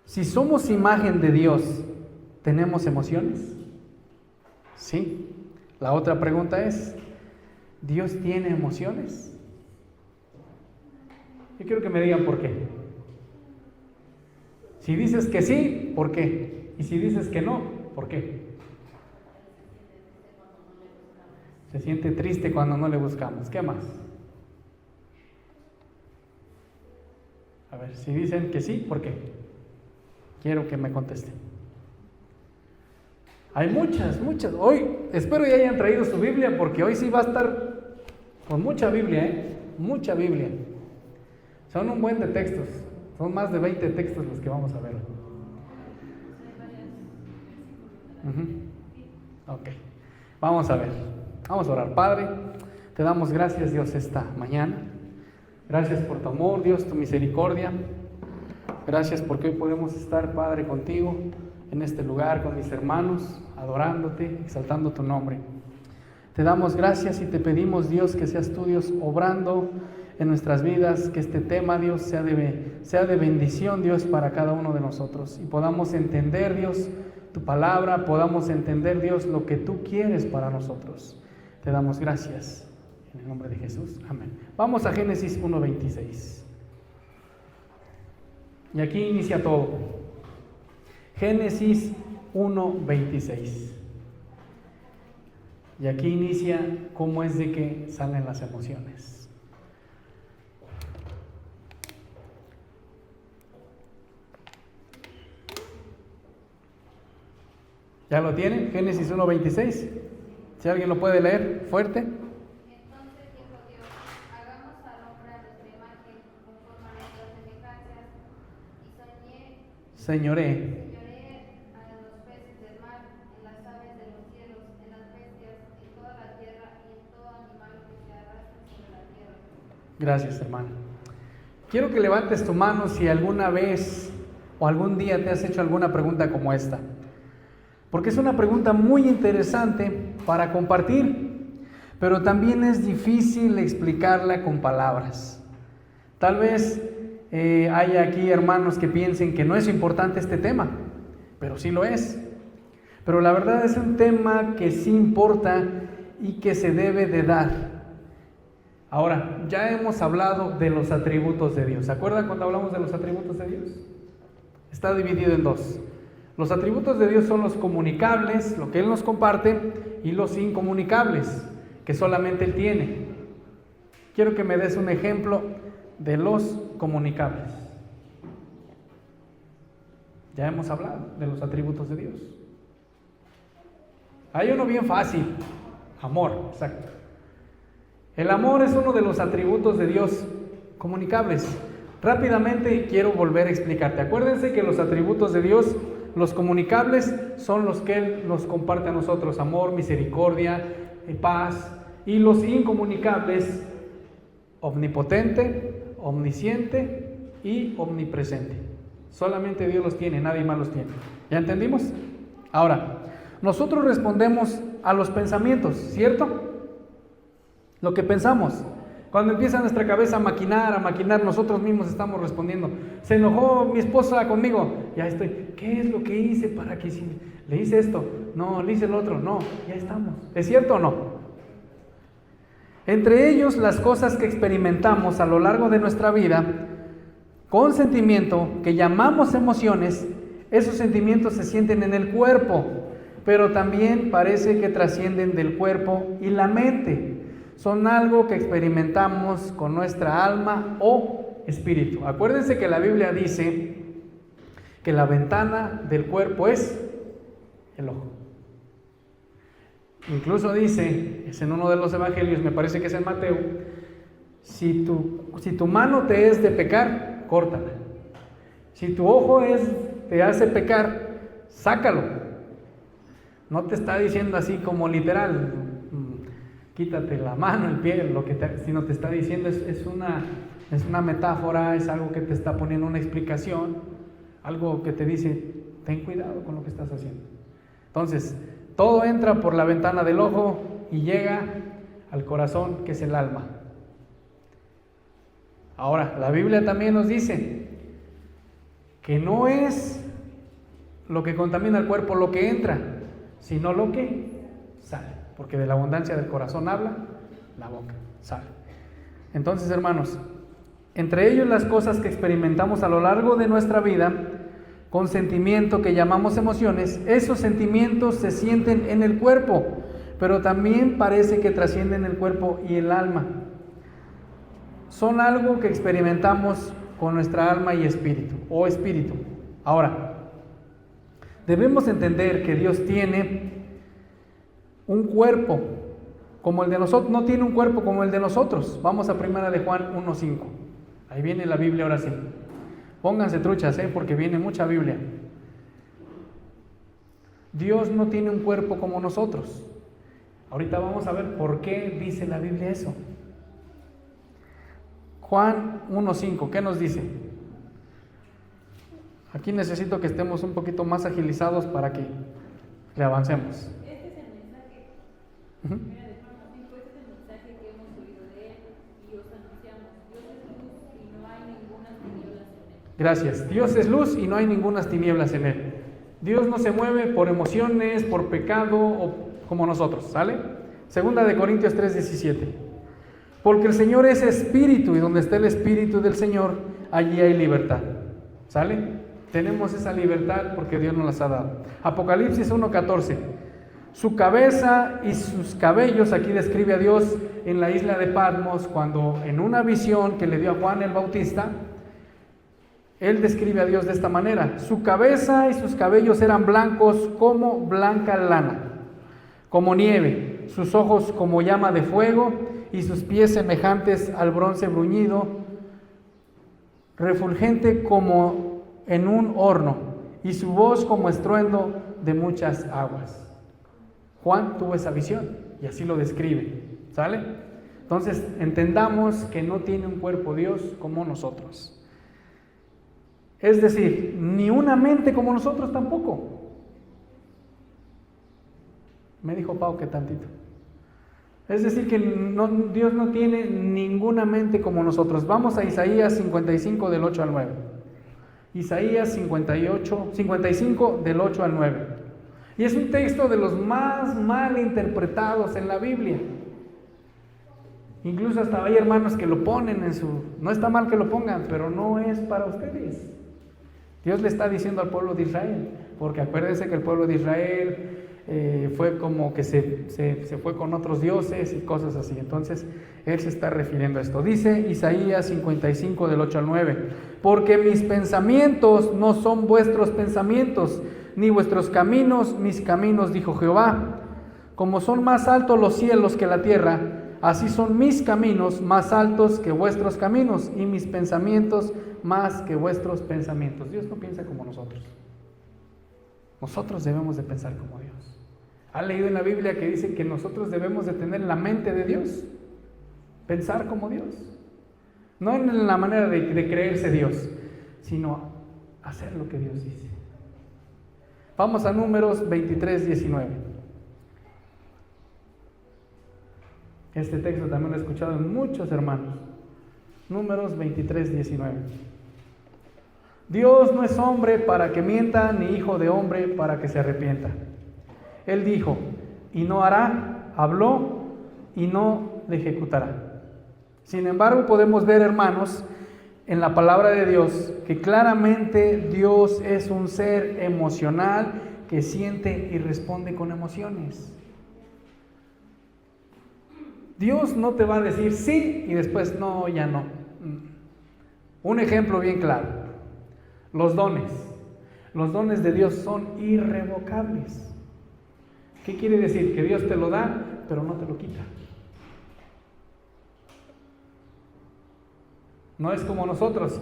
Si somos imagen de Dios, ¿tenemos emociones? Sí. La otra pregunta es, ¿Dios tiene emociones? Yo quiero que me digan por qué. Si dices que sí, ¿por qué? Y si dices que no, ¿por qué? Se siente triste cuando no le buscamos. ¿Qué más? A ver, si dicen que sí, ¿por qué? Quiero que me contesten. Hay muchas. Hoy, espero ya hayan traído su Biblia, porque hoy sí va a estar con mucha Biblia, mucha Biblia. Son un buen de textos. Son más de 20 textos los que vamos a ver. Ok, vamos a ver. Vamos a orar. Padre, te damos gracias, Dios, esta mañana. Gracias por tu amor, Dios, tu misericordia. Gracias porque hoy podemos estar, Padre, contigo en este lugar con mis hermanos, adorándote, exaltando tu nombre. Te damos gracias y te pedimos, Dios, que seas tú, Dios, obrando en nuestras vidas, que este tema, Dios, sea de bendición, Dios, para cada uno de nosotros, y podamos entender, Dios, tu palabra, podamos entender, Dios, lo que tú quieres para nosotros. Te damos gracias en el nombre de Jesús, amén. Vamos a Génesis 1:26. Y aquí inicia todo. Génesis 1:26. Y aquí inicia cómo es de que salen las emociones. ¿Ya lo tienen? Génesis 1:26. Si alguien lo puede leer fuerte. Entonces dijo Dios: hagamos al hombre a nuestra imagen, conforme a nuestras semejanzas, y Señoré. señoreé a los peces del mar, en las aves de los cielos, en las bestias, en toda la tierra y en todo animal que se arrastra sobre la tierra. Gracias, hermano. Quiero que levantes tu mano si alguna vez o algún día te has hecho alguna pregunta como esta. Porque es una pregunta muy interesante para compartir, pero también es difícil explicarla con palabras. Tal vez hay aquí hermanos que piensen que no es importante este tema, pero sí lo es. Pero la verdad es un tema que sí importa y que se debe de dar. Ahora, ya hemos hablado de los atributos de Dios. ¿Se acuerdan cuando hablamos de los atributos de Dios? Está dividido en dos. Los atributos de Dios son los comunicables, lo que Él nos comparte, y los incomunicables, que solamente Él tiene. Quiero que me des un ejemplo de los comunicables. Ya hemos hablado de los atributos de Dios. Hay uno bien fácil, amor, exacto. El amor es uno de los atributos de Dios comunicables. Rápidamente quiero volver a explicarte. Acuérdense que los atributos de Dios, los comunicables, son los que Él nos comparte a nosotros: amor, misericordia, paz. Y los incomunicables, omnipotente, omnisciente y omnipresente. Solamente Dios los tiene, nadie más los tiene. ¿Ya entendimos? Ahora, nosotros respondemos a los pensamientos, ¿cierto? Lo que pensamos. Cuando empieza nuestra cabeza a maquinar, nosotros mismos estamos respondiendo. Se enojó mi esposa conmigo, ya estoy. ¿Qué es lo que hice para que si le hice esto? No, le hice el otro. No, ya estamos. ¿Es cierto o no? Entre ellos, las cosas que experimentamos a lo largo de nuestra vida, con sentimiento, que llamamos emociones, esos sentimientos se sienten en el cuerpo, pero también parece que trascienden del cuerpo y la mente. Son algo que experimentamos con nuestra alma o espíritu. Acuérdense que la Biblia dice que la ventana del cuerpo es el ojo. Incluso dice, es en uno de los evangelios, me parece que es en Mateo: si tu mano te es de pecar, córtala. Si tu ojo te hace pecar, sácalo. No te está diciendo así como literal, quítate la mano, el pie, sino te está diciendo, es una metáfora, es algo que te está poniendo una explicación, algo que te dice, ten cuidado con lo que estás haciendo. Entonces, todo entra por la ventana del ojo y llega al corazón, que es el alma. Ahora, la Biblia también nos dice que no es lo que contamina el cuerpo lo que entra, sino lo que sale, porque de la abundancia del corazón habla la boca, sale. Entonces, hermanos, entre ellos las cosas que experimentamos a lo largo de nuestra vida, con sentimiento que llamamos emociones, esos sentimientos se sienten en el cuerpo, pero también parece que trascienden el cuerpo y el alma. Son algo que experimentamos con nuestra alma y espíritu, o espíritu. Ahora, debemos entender que Dios tiene un cuerpo como el de nosotros, no tiene un cuerpo como el de nosotros. Vamos a 1 de Juan 1:5. Ahí viene la Biblia ahora sí. Pónganse truchas, porque viene mucha Biblia. Dios no tiene un cuerpo como nosotros. Ahorita vamos a ver por qué dice la Biblia eso. Juan 1:5, ¿qué nos dice? Aquí necesito que estemos un poquito más agilizados para que le avancemos. Este es el mensaje. Mira, de Juan 5, este es el mensaje que hemos oído de él y os anunciamos. Dios es luz y no hay ninguna tinieblas en él. Gracias. Dios es luz y no hay ninguna tinieblas en él. Dios no se mueve por emociones, por pecado o como nosotros, ¿sale? Segunda de Corintios 3:17. Porque el Señor es espíritu y donde está el espíritu del Señor, allí hay libertad. ¿Sale? Tenemos esa libertad porque Dios nos las ha dado. Apocalipsis 1:14. Su cabeza y sus cabellos, aquí describe a Dios en la isla de Patmos, cuando en una visión que le dio a Juan el Bautista, él describe a Dios de esta manera: su cabeza y sus cabellos eran blancos como blanca lana, como nieve, sus ojos como llama de fuego y sus pies semejantes al bronce bruñido, refulgente como en un horno, y su voz como estruendo de muchas aguas. Juan tuvo esa visión y así lo describe, ¿sale? Entonces entendamos que no tiene un cuerpo Dios como nosotros. Es decir, ni una mente como nosotros tampoco. Me dijo Pau que tantito. Es decir, que Dios no tiene ninguna mente como nosotros. Vamos a Isaías 55 del 8 al 9. Isaías 55 del 8 al 9. Y es un texto de los más mal interpretados en la Biblia. Incluso hasta hay hermanos que lo ponen en su... No está mal que lo pongan, pero no es para ustedes. Dios le está diciendo al pueblo de Israel, porque acuérdense que el pueblo de Israel fue como que se fue con otros dioses y cosas así. Entonces, Él se está refiriendo a esto. Dice Isaías 55 del 8 al 9, porque mis pensamientos no son vuestros pensamientos, ni vuestros caminos mis caminos, dijo Jehová. Como son más altos los cielos que la tierra, así son mis caminos más altos que vuestros caminos, y mis pensamientos más que vuestros pensamientos. Dios no piensa como nosotros. Nosotros debemos de pensar como Dios. ¿Ha leído en la Biblia que dice que nosotros debemos de tener la mente de Dios? Pensar como Dios. No en la manera de creerse Dios, sino hacer lo que Dios dice. Vamos a Números 23:19. Este texto también lo he escuchado en muchos hermanos. Números 23:19. Dios no es hombre para que mienta, ni hijo de hombre para que se arrepienta. Él dijo, y no hará, habló, y no le ejecutará. Sin embargo, podemos ver, hermanos, en la palabra de Dios, que claramente Dios es un ser emocional que siente y responde con emociones. Dios no te va a decir sí y después no, ya no. Un ejemplo bien claro: los dones. Los dones de Dios son irrevocables. ¿Qué quiere decir? Que Dios te lo da, pero no te lo quita. No es como nosotros.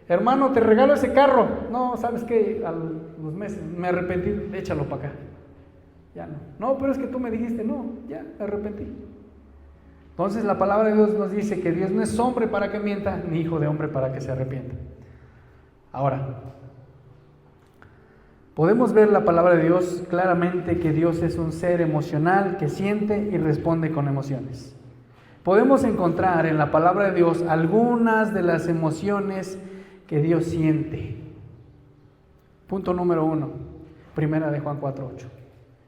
Hermano, te regalo ese carro. No, ¿sabes qué? A los meses me arrepentí, échalo para acá. Ya no. No, pero es que tú me dijiste, no, ya me arrepentí. Entonces la palabra de Dios nos dice que Dios no es hombre para que mienta, ni hijo de hombre para que se arrepienta. Ahora, podemos ver la palabra de Dios claramente que Dios es un ser emocional que siente y responde con emociones. Podemos encontrar en la palabra de Dios algunas de las emociones que Dios siente. Punto número 1, primera de Juan 4:8.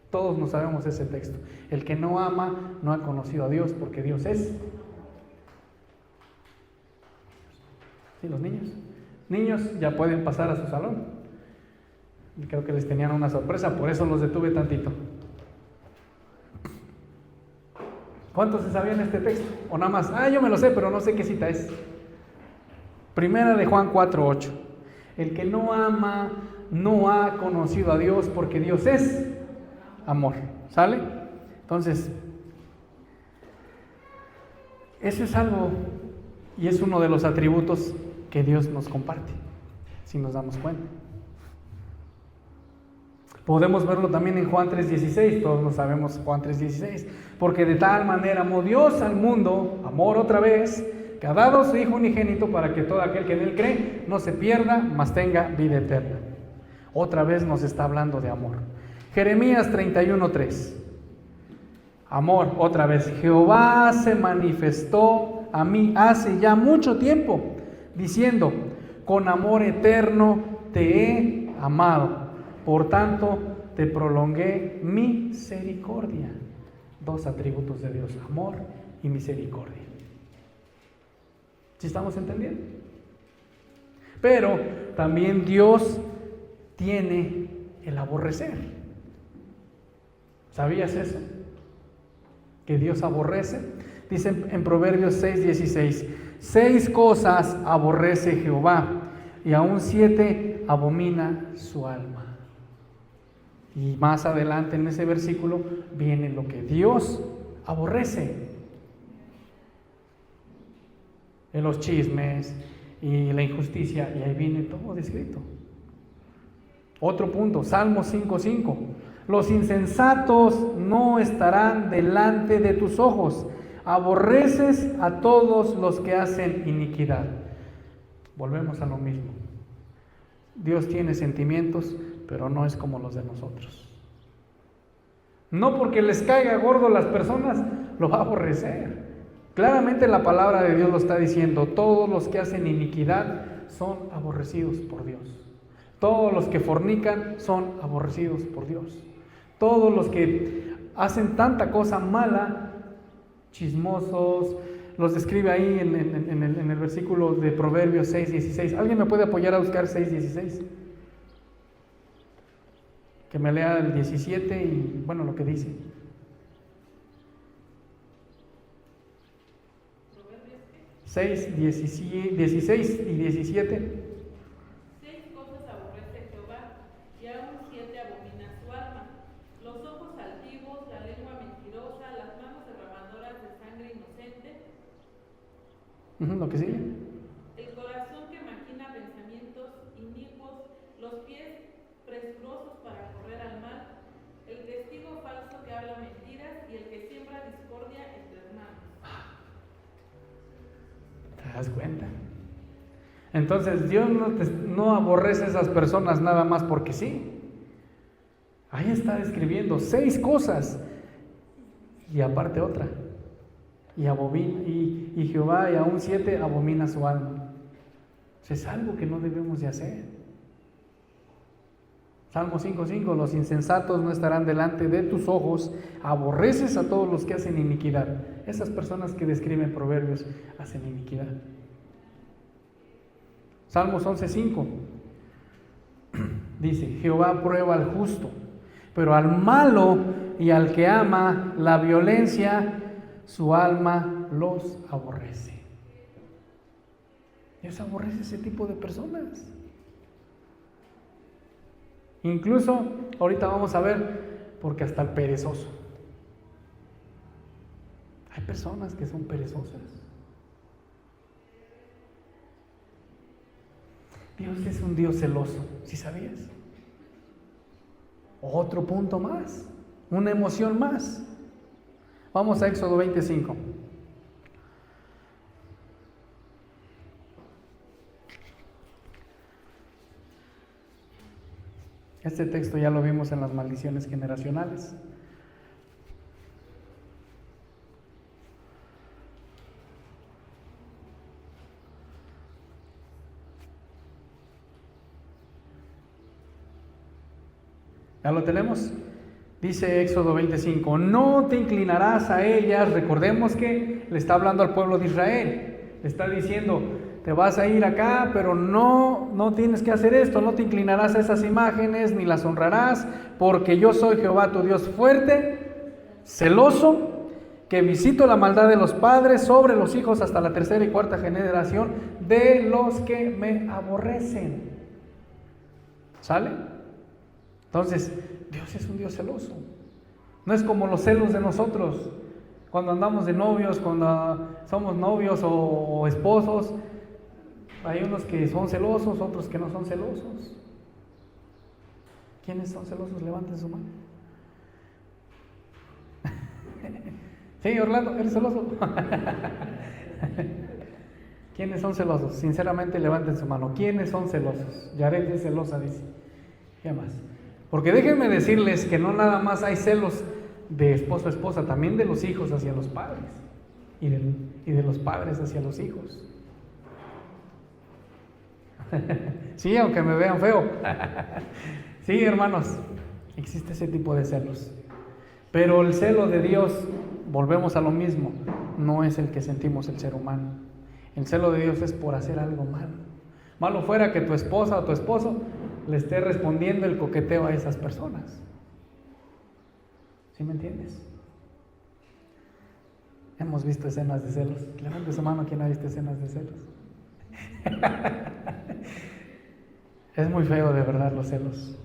Todos nos sabemos ese texto. El que no ama no ha conocido a Dios, porque Dios es. ¿Sí, los niños? Niños ya pueden pasar a su salón. Creo que les tenían una sorpresa, por eso los detuve tantito. ¿Cuántos se sabían este texto? O nada más, yo me lo sé, pero no sé qué cita es. Primera de Juan 4:8. El que no ama no ha conocido a Dios, porque Dios es amor. ¿Sale? Entonces, eso es algo y es uno de los atributos que Dios nos comparte, si nos damos cuenta. Podemos verlo también en Juan 3:16, todos lo sabemos, Juan 3:16, porque de tal manera amó Dios al mundo, amor otra vez, que ha dado a su Hijo unigénito para que todo aquel que en Él cree no se pierda, mas tenga vida eterna. Otra vez nos está hablando de amor. Jeremías 31:3. Amor, otra vez. Jehová se manifestó a mí hace ya mucho tiempo, diciendo, con amor eterno te he amado, por tanto te prolongué misericordia. Dos atributos de Dios, amor y misericordia. ¿Sí estamos entendiendo? Pero también Dios tiene el aborrecer. ¿Sabías eso? Que Dios aborrece. Dice en Proverbios 6:16, 6 cosas aborrece Jehová, y aún 7 abomina su alma. Y más adelante en ese versículo viene lo que Dios aborrece. En los chismes y la injusticia, y ahí viene todo descrito. Otro punto, Salmo 5:5. Los insensatos no estarán delante de tus ojos. Aborreces a todos los que hacen iniquidad. Volvemos a lo mismo. Dios tiene sentimientos, pero no es como los de nosotros. No porque les caiga gordo a las personas, lo va a aborrecer. Claramente la palabra de Dios lo está diciendo. Todos los que hacen iniquidad son aborrecidos por Dios. Todos los que fornican son aborrecidos por Dios. Todos los que hacen tanta cosa mala, chismosos, los describe ahí en el versículo de Proverbios 6:16. ¿Alguien me puede apoyar a buscar 6:16? Que me lea el 17 y bueno, lo que dice. Proverbios 6, 16 y 17. 6 cosas aborrece Jehová, y aún 7 abomina su alma: los ojos altivos, la lengua mentirosa, las manos derramadoras de sangre inocente, Lo que sigue. el corazón que maquina pensamientos inicuos, los pies presurosos para correr al mal, el testigo falso que habla mentiras y el que siembra discordia entre hermanos. ¿Te das cuenta? Entonces Dios no aborrece a esas personas nada más porque sí. Ahí está describiendo 6 cosas y aparte otra. Y Jehová y aún 7 abomina su alma. Es algo que no debemos de hacer. Salmo 5:5, los insensatos no estarán delante de tus ojos, aborreces a todos los que hacen iniquidad. Esas personas que describen Proverbios hacen iniquidad. Salmos 11:5 dice, Jehová prueba al justo, pero al malo y al que ama la violencia, su alma los aborrece. Dios aborrece ese tipo de personas. Incluso, ahorita vamos a ver, porque hasta el perezoso. Hay personas que son perezosas. Dios es un Dios celoso, ¿sí sabías? Otro punto más, una emoción más. Vamos a Éxodo 25. Este texto ya lo vimos en las maldiciones generacionales. ¿Ya lo tenemos? Dice Éxodo 25, no te inclinarás a ellas. Recordemos que le está hablando al pueblo de Israel. Le está diciendo, te vas a ir acá, pero no tienes que hacer esto. No te inclinarás a esas imágenes, ni las honrarás, porque yo soy Jehová tu Dios fuerte, celoso, que visito la maldad de los padres sobre los hijos hasta la tercera y cuarta generación de los que me aborrecen. ¿Sale? Entonces, Dios es un Dios celoso. No es como los celos de nosotros, cuando andamos de novios, cuando somos novios o esposos. Hay unos que son celosos, otros que no son celosos. ¿Quiénes son celosos? Levanten su mano. Sí, Orlando, ¿eres celoso? ¿Quiénes son celosos? Sinceramente, levanten su mano. ¿Quiénes son celosos? Yaret es celosa, dice. ¿Qué más? Porque déjenme decirles que no nada más hay celos de esposo a esposa, también de los hijos hacia los padres y de los padres hacia los hijos. Sí, aunque me vean feo. Sí, hermanos, existe ese tipo de celos. Pero el celo de Dios, volvemos a lo mismo, no es el que sentimos el ser humano. El celo de Dios es por hacer algo malo. Malo fuera que tu esposa o tu esposo le esté respondiendo el coqueteo a esas personas. ¿Sí me entiendes? Hemos visto escenas de celos. Levante su mano quien ha visto escenas de celos. Es muy feo de verdad los celos.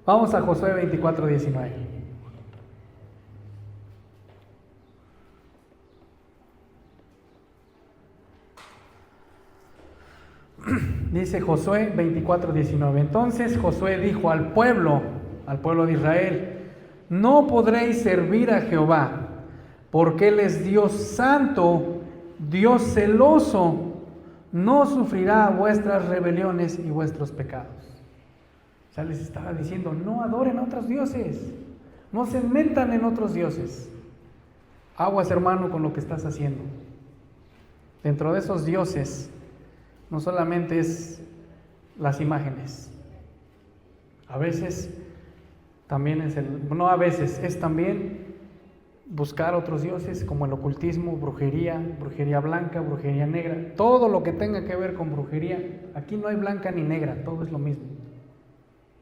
Vamos a Josué 24:19. Dice Josué 24:19. Entonces Josué dijo al pueblo de Israel: no podréis servir a Jehová, porque Él es Dios santo, Dios celoso, no sufrirá vuestras rebeliones y vuestros pecados. O sea, les estaba diciendo, no adoren a otros dioses, no se metan en otros dioses. Aguas, hermano, con lo que estás haciendo. Dentro de esos dioses, no solamente es las imágenes, a veces también es también buscar otros dioses como el ocultismo, brujería blanca, brujería negra, todo lo que tenga que ver con brujería. Aquí no hay blanca ni negra, todo es lo mismo.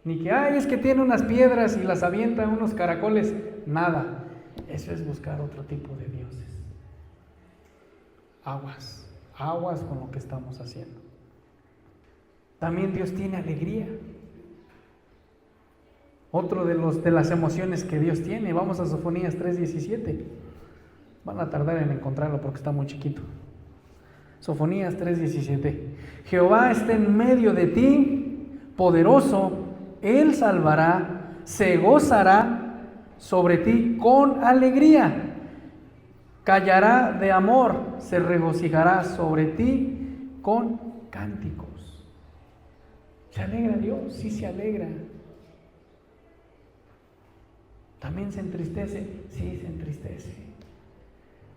Ni que, es que tiene unas piedras y las avienta unos caracoles, nada. Eso es buscar otro tipo de dioses. Aguas con lo que estamos haciendo. También Dios tiene alegría. Otro de las emociones que Dios tiene. Vamos a Sofonías 3:17. Van a tardar en encontrarlo porque está muy chiquito. Sofonías 3:17. Jehová está en medio de ti, poderoso, Él salvará, se gozará sobre ti con alegría, callará de amor, se regocijará sobre ti con cánticos. ¿Se alegra Dios? Sí, se alegra. ¿También se entristece? Sí, se entristece.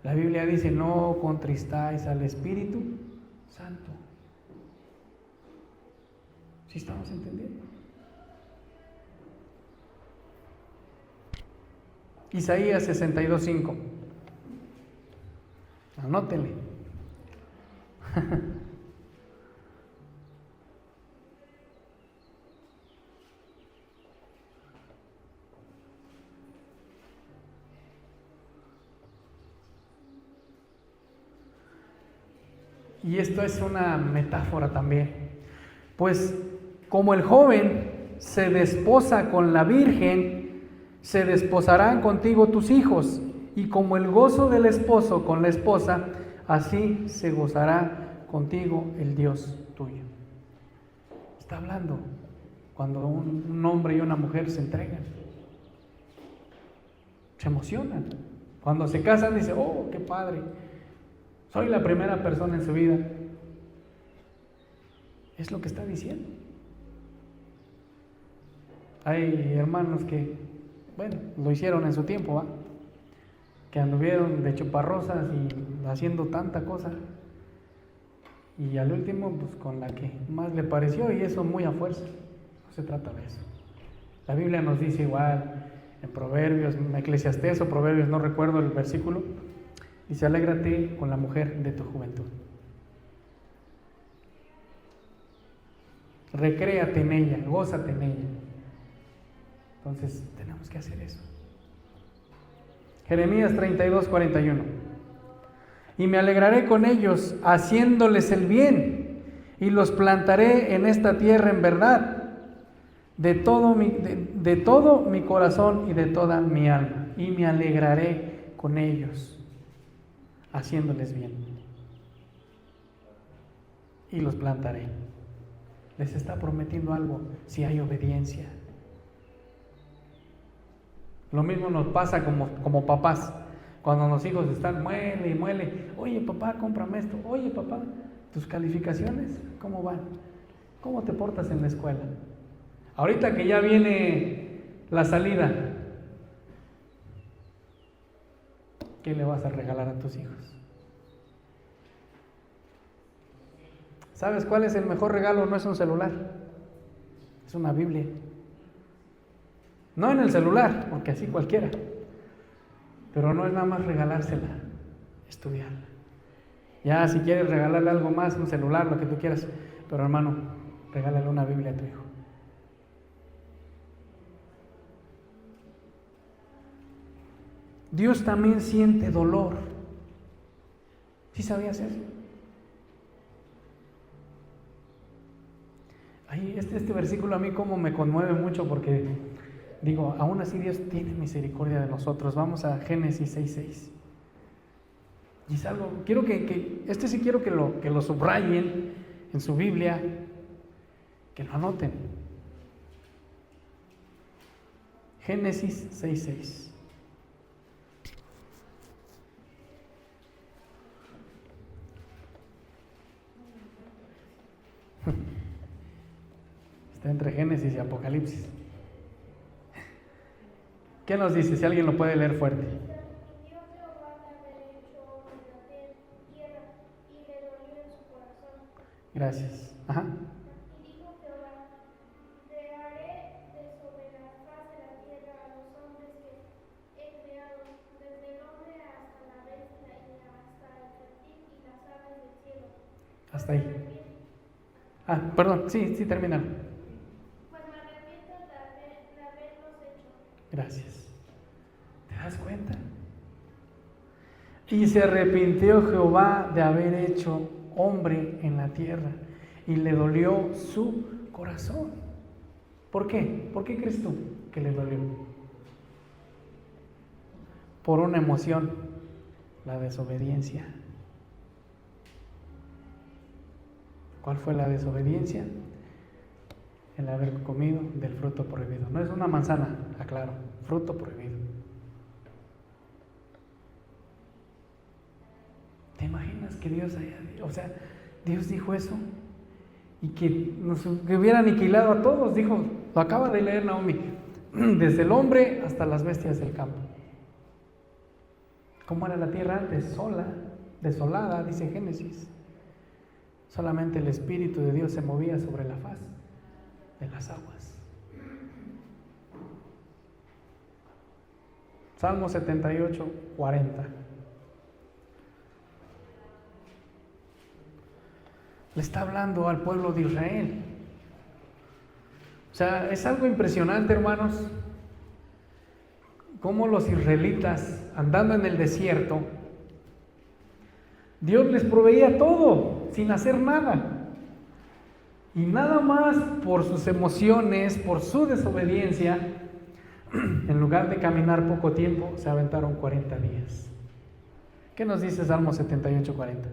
La Biblia dice, no contristáis al Espíritu Santo. ¿Sí estamos entendiendo? Isaías 62:5. Anótenle. Y esto es una metáfora también. Pues como el joven se desposa con la virgen, se desposarán contigo tus hijos, y como el gozo del esposo con la esposa, así se gozará contigo el Dios tuyo. Está hablando cuando un hombre y una mujer se entregan, se emocionan. Cuando se casan dice, oh, qué padre, soy la primera persona en su vida. Es lo que está diciendo. Hay hermanos que, lo hicieron en su tiempo, que anduvieron de chuparrosas y haciendo tanta cosa, y al último, pues con la que más le pareció, y eso muy a fuerza. O se trata de eso. La Biblia nos dice igual, en Proverbios, Eclesiastés o Proverbios, no recuerdo el versículo, dice: alégrate con la mujer de tu juventud. Recréate en ella, gózate en ella. Entonces tenemos que hacer eso. Jeremías 32:41. Y me alegraré con ellos, haciéndoles el bien, y los plantaré en esta tierra en verdad, de todo mi corazón y de toda mi alma. Y me alegraré con ellos, haciéndoles bien. Y los plantaré. Les está prometiendo algo si hay obediencia. Lo mismo nos pasa como papás. Cuando los hijos están muele y muele: oye papá, cómprame esto. Oye papá, tus calificaciones, ¿cómo van? ¿Cómo te portas en la escuela? Ahorita que ya viene la salida, ¿qué le vas a regalar a tus hijos? ¿Sabes cuál es el mejor regalo? No es un celular, es una Biblia. No en el celular, porque así cualquiera. Pero no es nada más regalársela, estudiarla. Ya si quieres regalarle algo más, un celular, lo que tú quieras, pero hermano, regálale una Biblia a tu hijo. Dios también siente dolor. ¿Sí sabías eso? Este versículo a mí como me conmueve mucho, porque digo, aún así Dios tiene misericordia de nosotros. Vamos a Génesis 6:6. Y es algo, quiero quiero que lo subrayen en su Biblia, que lo anoten. Génesis 6:6. Está entre Génesis y Apocalipsis. ¿Qué nos dice? Si alguien lo puede leer fuerte. Gracias. Ajá. Y dijo Jehová: crearé de sobre la faz de la tierra a los hombres que he creado, desde el hombre hasta la bestia y hasta el reptil y las aves del cielo. Hasta ahí. Perdón, sí, termina. Pues me arrepiento de haberlos hecho. Gracias. ¿Te das cuenta? Y se arrepintió Jehová de haber hecho hombre en la tierra, y le dolió su corazón. ¿Por qué? ¿Por qué crees tú que le dolió? Por una emoción, la desobediencia. ¿Cuál fue la desobediencia? El haber comido del fruto prohibido. No es una manzana, aclaro, fruto prohibido. ¿Te imaginas que Dios dijo eso? Y que hubiera aniquilado a todos. Dijo, lo acaba de leer Naomi, desde el hombre hasta las bestias del campo. ¿Cómo era la tierra antes? Sola, desolada, dice Génesis. Solamente el Espíritu de Dios se movía sobre la faz de las aguas. Salmo 78, 40. Le está hablando al pueblo de Israel. O sea, es algo impresionante, hermanos, cómo los israelitas, andando en el desierto, Dios les proveía todo, sin hacer nada. Y nada más por sus emociones, por su desobediencia, en lugar de caminar poco tiempo, se aventaron 40 días. ¿Qué nos dice Salmo 78, 40?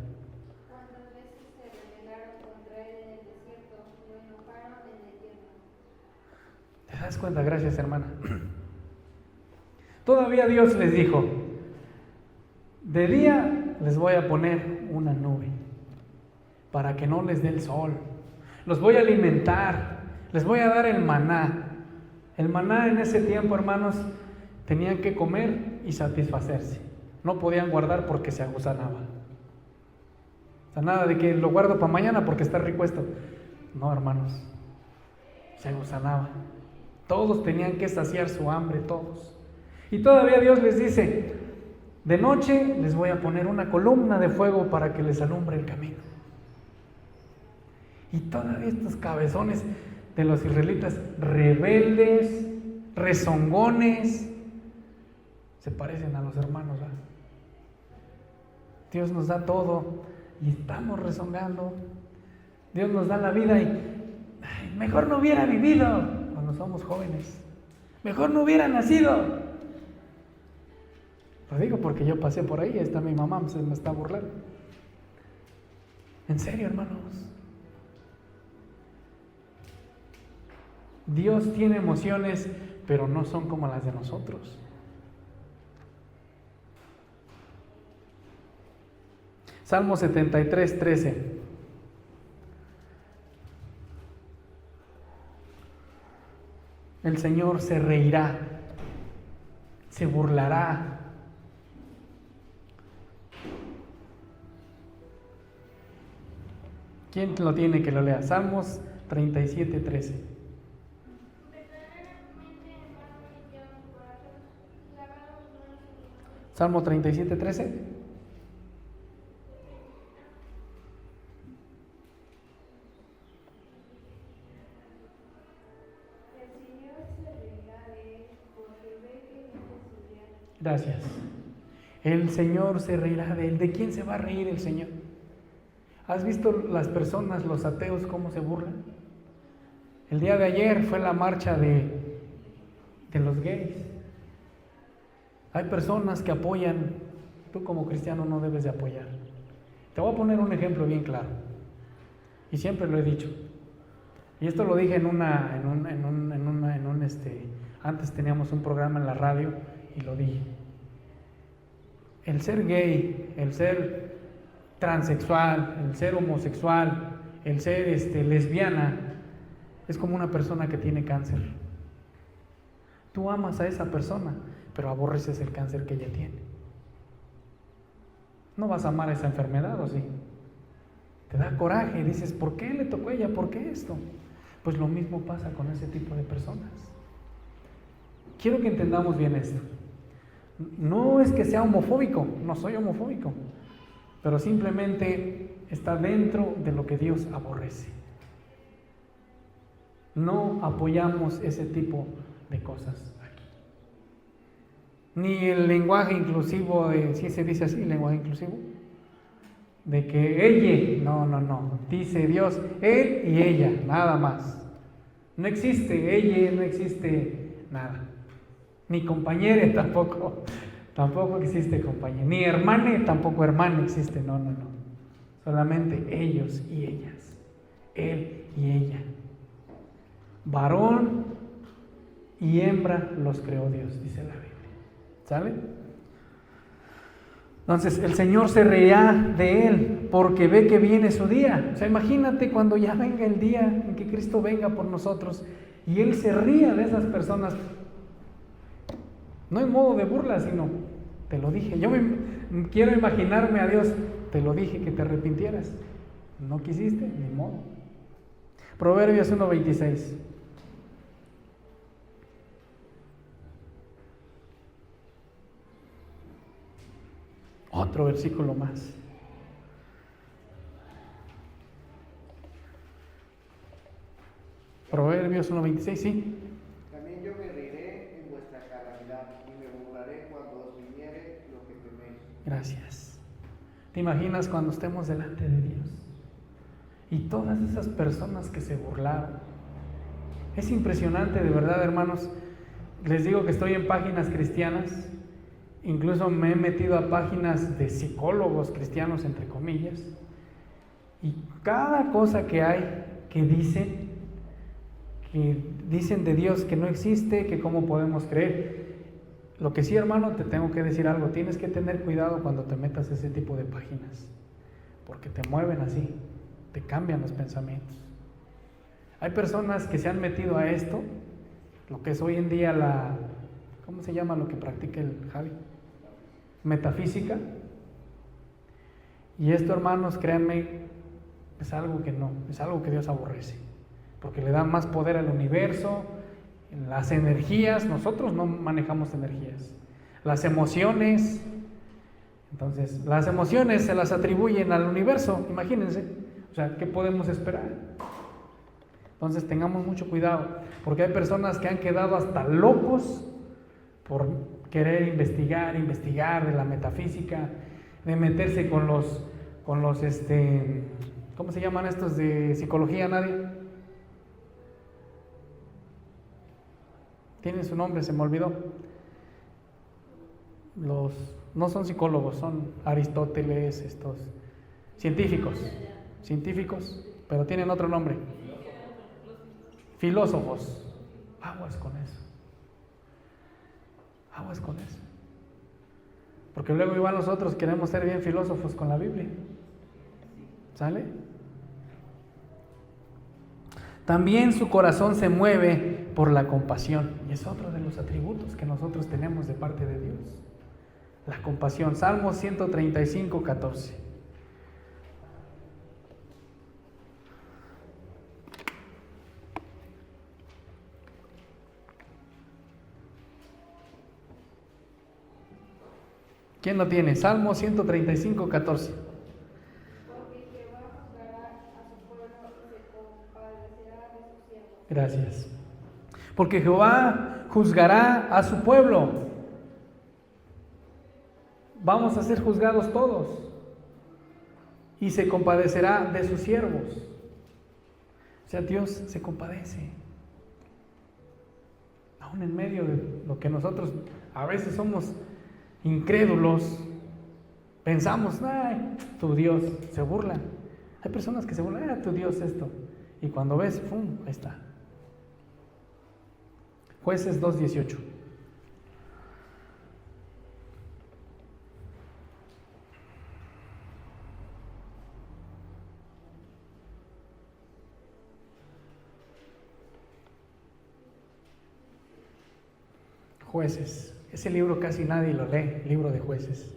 Cuántas veces se rebelaron contra él en el desierto, lo enojaron en el yermo. ¿Te das cuenta? Gracias, hermana. Todavía Dios les dijo, de día les voy a poner una nube para que no les dé el sol. Los voy a alimentar, les voy a dar el maná. El maná en ese tiempo, hermanos, tenían que comer y satisfacerse. No podían guardar porque se agusanaba. O sea, nada de que lo guardo para mañana porque está rico esto. No, hermanos. se gusanaban. Todos tenían que saciar su hambre, todos. Y todavía Dios les dice, de noche les voy a poner una columna de fuego para que les alumbre el camino. Y todavía estos cabezones de los israelitas, rebeldes, rezongones, se parecen a los hermanos, ¿verdad? Dios nos da todo y estamos rezongando. Dios nos da la vida y mejor no hubiera vivido cuando somos jóvenes. Mejor no hubiera nacido. Lo digo porque yo pasé por ahí, está mi mamá, se me está burlando. En serio, hermanos. Dios tiene emociones, pero no son como las de nosotros. Salmo 73, 13. El Señor se reirá, se burlará. ¿Quién lo tiene que lo lea? Salmos 37, 13. Salmo 37, 13. Gracias. El Señor se reirá de él. ¿De quién se va a reír el Señor? ¿Has visto las personas, los ateos, cómo se burlan? El día de ayer fue la marcha de los gays. Hay personas que apoyan, tú como cristiano no debes de apoyar. Te voy a poner un ejemplo bien claro. Y siempre lo he dicho. Y esto lo dije antes teníamos un programa en la radio y lo dije. El ser gay, el ser transexual, el ser homosexual, el ser lesbiana, es como una persona que tiene cáncer. Tú amas a esa persona, pero aborreces el cáncer que ella tiene. No vas a amar esa enfermedad, ¿o sí? Te da coraje, dices, ¿por qué le tocó a ella? ¿Por qué esto? Pues lo mismo pasa con ese tipo de personas. Quiero que entendamos bien esto. No es que sea homofóbico, no soy homofóbico, pero simplemente está dentro de lo que Dios aborrece. No apoyamos ese tipo de cosas aquí. Ni el lenguaje inclusivo, ¿sí se dice así, lenguaje inclusivo? De que ella, no, dice Dios, él y ella, nada más. No existe ella, no existe nada. Ni compañera tampoco existe compañera. Ni hermana, tampoco hermana existe, no. Solamente ellos y ellas, él y ella. Varón y hembra los creó Dios, dice la Biblia. ¿Sale? Entonces el Señor se reirá de él porque ve que viene su día. O sea, imagínate cuando ya venga el día en que Cristo venga por nosotros y Él se ría de esas personas. No en modo de burla, sino, te lo dije. Yo quiero imaginarme a Dios, te lo dije que te arrepintieras. No quisiste, ni modo. Proverbios 1:26. Otro versículo más. Proverbios 1:26, sí. También yo me reiré en vuestra calamidad y me burlaré cuando os viniere lo que teméis. Gracias. ¿Te imaginas cuando estemos delante de Dios? Y todas esas personas que se burlaron. Es impresionante, de verdad, hermanos. Les digo que estoy en páginas cristianas. Incluso me he metido a páginas de psicólogos cristianos, entre comillas. Y cada cosa que hay que dicen de Dios que no existe, que cómo podemos creer. Lo que sí, hermano, te tengo que decir algo. Tienes que tener cuidado cuando te metas a ese tipo de páginas. Porque te mueven así. Te cambian los pensamientos. Hay personas que se han metido a esto, lo que es hoy en día ¿cómo se llama lo que practica el Javi? Metafísica. Y esto, hermanos, créanme, es algo que Dios aborrece. porque le da más poder al universo, las energías. Nosotros no manejamos energías, las emociones. Entonces, las emociones se las atribuyen al universo, imagínense. O sea, ¿qué podemos esperar? Entonces, tengamos mucho cuidado, porque hay personas que han quedado hasta locos por querer investigar de la metafísica, de meterse con los ¿cómo se llaman estos de psicología? ¿Nadie? Tienen su nombre, se me olvidó. No son psicólogos, son Aristóteles, estos científicos, pero tienen otro nombre. Filósofos. Aguas con eso. Porque luego igual nosotros queremos ser bien filósofos con la Biblia. ¿Sale? También su corazón se mueve por la compasión, y es otro de los atributos que nosotros tenemos de parte de Dios. La compasión. Salmo 135, 14. ¿Quién lo tiene? Salmo 135, 14. Porque Jehová juzgará a su pueblo y se compadecerá de sus siervos. Gracias. Porque Jehová juzgará a su pueblo. Vamos a ser juzgados todos. Y se compadecerá de sus siervos. O sea, Dios se compadece. Aún en medio de lo que nosotros a veces somos incrédulos, pensamos, ay, tu Dios, se burlan. Hay personas que se burlan, tu Dios esto. Y cuando ves, ¡pum!, ahí está. Jueces 2:18. Jueces. Ese libro casi nadie lo lee, el libro de Jueces.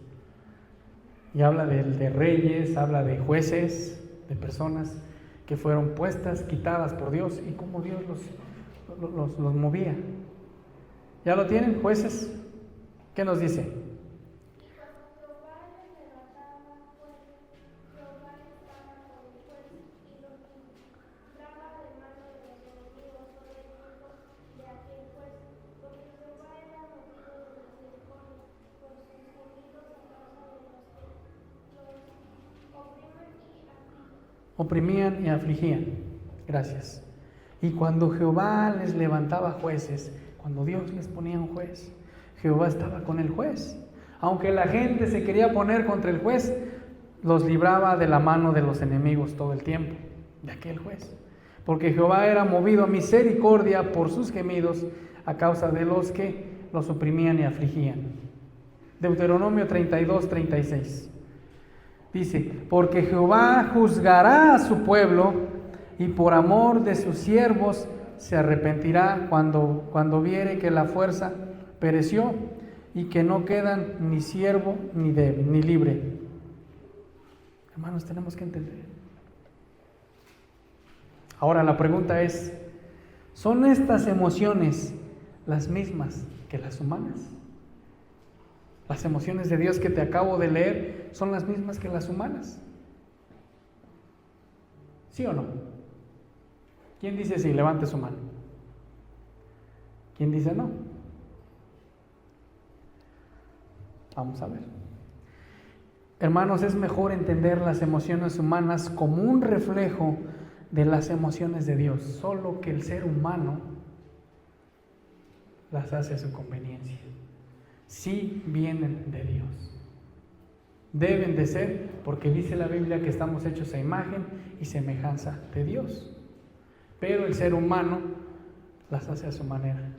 Y habla de reyes, habla de jueces, de personas que fueron puestas, quitadas por Dios y cómo Dios los movía. ¿Ya lo tienen, Jueces? ¿Qué nos dice? Jehová les levantaba jueces, Jehová estaba con el juez y los libraba de mano de los enemigos todo el tiempo de aquel juez, porque Jehová era movido de misericordia por sus gemidos a causa de los que los Oprimían y afligían. Gracias. Y cuando Jehová les levantaba jueces, cuando Dios les ponía un juez, Jehová estaba con el juez. Aunque la gente se quería poner contra el juez, los libraba de la mano de los enemigos todo el tiempo, de aquel juez. Porque Jehová era movido a misericordia por sus gemidos a causa de los que los oprimían y afligían. Deuteronomio 32, 36. Dice, porque Jehová juzgará a su pueblo y por amor de sus siervos se arrepentirá cuando viere que la fuerza pereció y que no quedan ni siervo ni débil, ni libre. Hermanos, tenemos que entender. Ahora la pregunta es, ¿son estas emociones las mismas que las humanas? Las emociones de Dios que te acabo de leer son las mismas que las humanas. ¿Sí o no? ¿Quién dice sí? Levante su mano. ¿Quién dice no? Vamos a ver. Hermanos, es mejor entender las emociones humanas como un reflejo de las emociones de Dios, solo que el ser humano las hace a su conveniencia. Sí vienen de Dios. Deben de ser, porque dice la Biblia que estamos hechos a imagen y semejanza de Dios. Pero el ser humano las hace a su manera.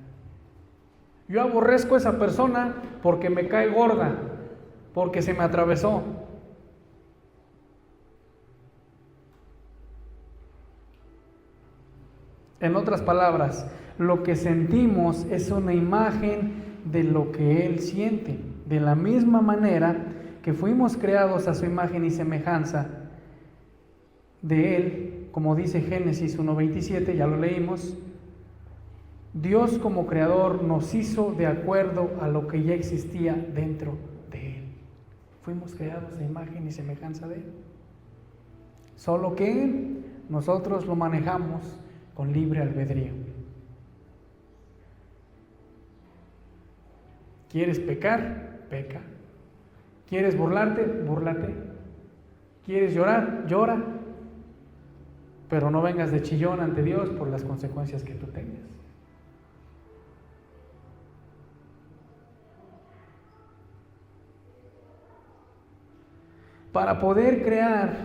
Yo aborrezco a esa persona porque me cae gorda, porque se me atravesó. En otras palabras, lo que sentimos es una imagen de lo que Él siente. De la misma manera que fuimos creados a su imagen y semejanza de Él, como dice Génesis 1:27, ya lo leímos, Dios como creador nos hizo de acuerdo a lo que ya existía dentro de Él. Fuimos creados a imagen y semejanza de Él. Solo que nosotros lo manejamos con libre albedrío. ¿Quieres pecar? Peca. ¿Quieres burlarte? Búrlate. ¿Quieres llorar? Llora. Pero no vengas de chillón ante Dios por las consecuencias que tú tengas. Para poder crear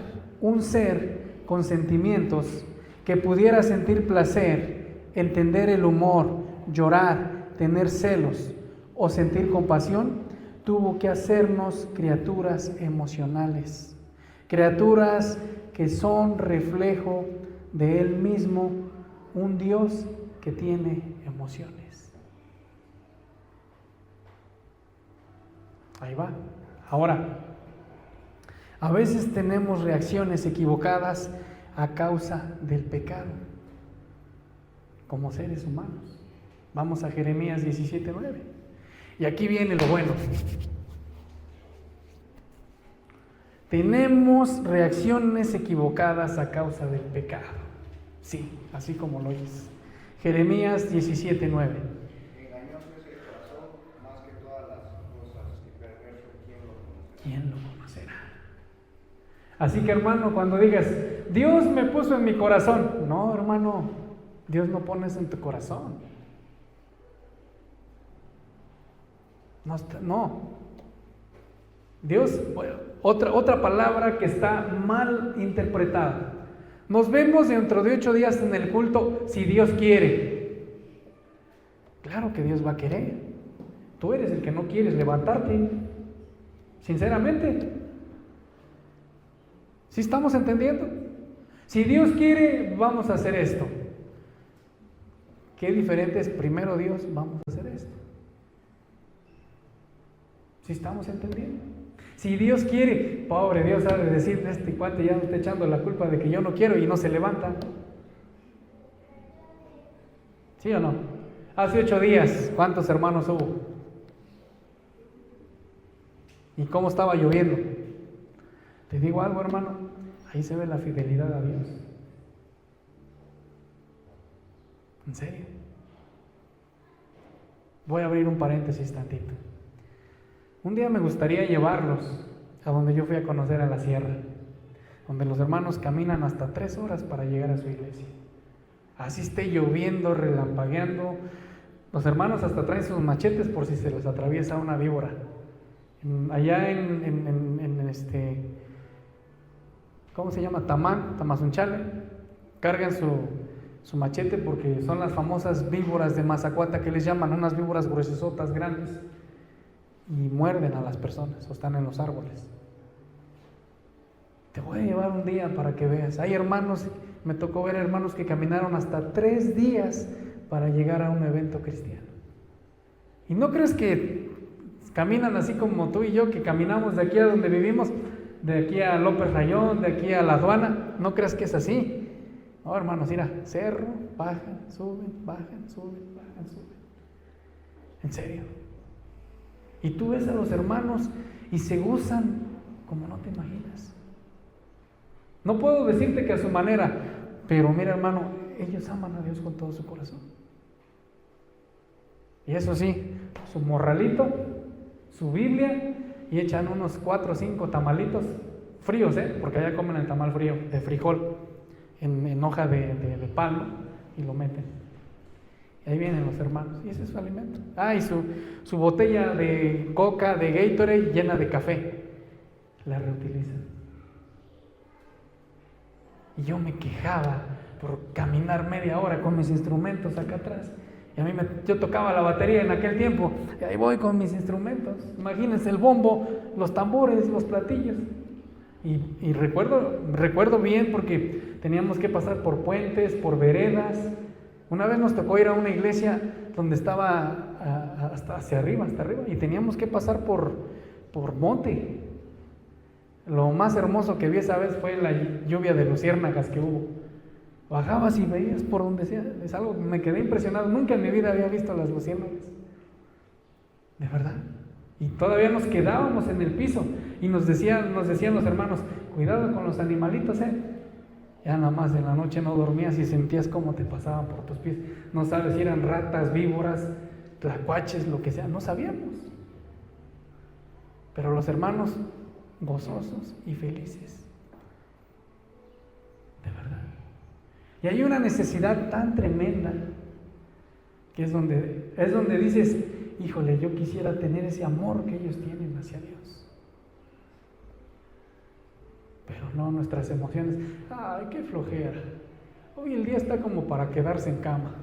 un ser con sentimientos que pudiera sentir placer, entender el humor, llorar, tener celos o sentir compasión, tuvo que hacernos criaturas emocionales, criaturas que son reflejo de Él mismo, un Dios que tiene emociones. Ahí va. Ahora, a veces tenemos reacciones equivocadas a causa del pecado, como seres humanos. Vamos a Jeremías 17:9. Y aquí viene lo bueno. Tenemos reacciones equivocadas a causa del pecado. Sí, así como lo dice. Jeremías 17:9. Engañoso es el corazón más que todas las cosas, y perverso, ¿quién lo conocerá? Así que, hermano, cuando digas, Dios me puso en mi corazón. No, hermano, Dios no pone eso en tu corazón. No. Dios, bueno, otra palabra que está mal interpretada. Nos vemos dentro de 8 días en el culto, si Dios quiere. Claro que Dios va a querer. Tú eres el que no quieres levantarte. Sinceramente. ¿Sí estamos entendiendo? Si Dios quiere, vamos a hacer esto. Qué diferente es, primero Dios, vamos a hacer esto. ¿Sí estamos entendiendo? Si Dios quiere, pobre Dios ha de decir, este cuate ya no está echando la culpa de que yo no quiero y no se levanta. ¿Sí o no? Hace 8 días, ¿cuántos hermanos hubo? ¿Y cómo estaba lloviendo? Te digo algo, hermano, ahí se ve la fidelidad a Dios. ¿En serio? Voy a abrir un paréntesis tantito. Un día me gustaría llevarlos a donde yo fui a conocer a la sierra, donde los hermanos caminan hasta 3 horas para llegar a su iglesia. Así esté lloviendo, relampagueando, los hermanos hasta traen sus machetes por si se les atraviesa una víbora. Allá ¿cómo se llama? Tamazunchale, cargan su machete porque son las famosas víboras de Mazacuata que les llaman, unas víboras gruesotas grandes. Y muerden a las personas o están en los árboles. Te voy a llevar un día para que veas. Hay hermanos, me tocó ver hermanos que caminaron hasta 3 días para llegar a un evento cristiano. Y no crees que caminan así como tú y yo, que caminamos de aquí a donde vivimos, de aquí a López Rayón, de aquí a la aduana. No creas que es así. No, hermanos, mira, cerro, bajan, suben, bajan, suben, bajan, suben. En serio. Y tú ves a los hermanos y se gozan como no te imaginas. No puedo decirte que a su manera, pero mira, hermano, ellos aman a Dios con todo su corazón. Y eso sí, su morralito, su Biblia, y echan unos 4 o 5 tamalitos fríos, porque allá comen el tamal frío, de frijol, en hoja de palma, y lo meten. Y ahí vienen los hermanos, y ese es su alimento. Y su botella de coca, de Gatorade, llena de café, la reutilizan. Y yo me quejaba por caminar media hora con mis instrumentos acá atrás. Y yo tocaba la batería en aquel tiempo, y ahí voy con mis instrumentos. Imagínense el bombo, los tambores, los platillos. Y recuerdo bien porque teníamos que pasar por puentes, por veredas. Una vez nos tocó ir a una iglesia donde estaba hasta arriba, y teníamos que pasar por monte. Lo más hermoso que vi esa vez fue la lluvia de luciérnagas que hubo. Bajabas y veías por donde sea. Es algo que me quedé impresionado. Nunca en mi vida había visto las luciérnagas. De verdad. Y todavía nos quedábamos en el piso. Y nos decían los hermanos, cuidado con los animalitos, Ya nada más en la noche no dormías y sentías cómo te pasaban por tus pies. No sabes si eran ratas, víboras, tlacuaches, lo que sea. No sabíamos. Pero los hermanos gozosos y felices. De verdad. Y hay una necesidad tan tremenda que es donde dices, híjole, yo quisiera tener ese amor que ellos tienen hacia Dios. Pero no, nuestras emociones, ay, qué flojera. Hoy el día está como para quedarse en cama.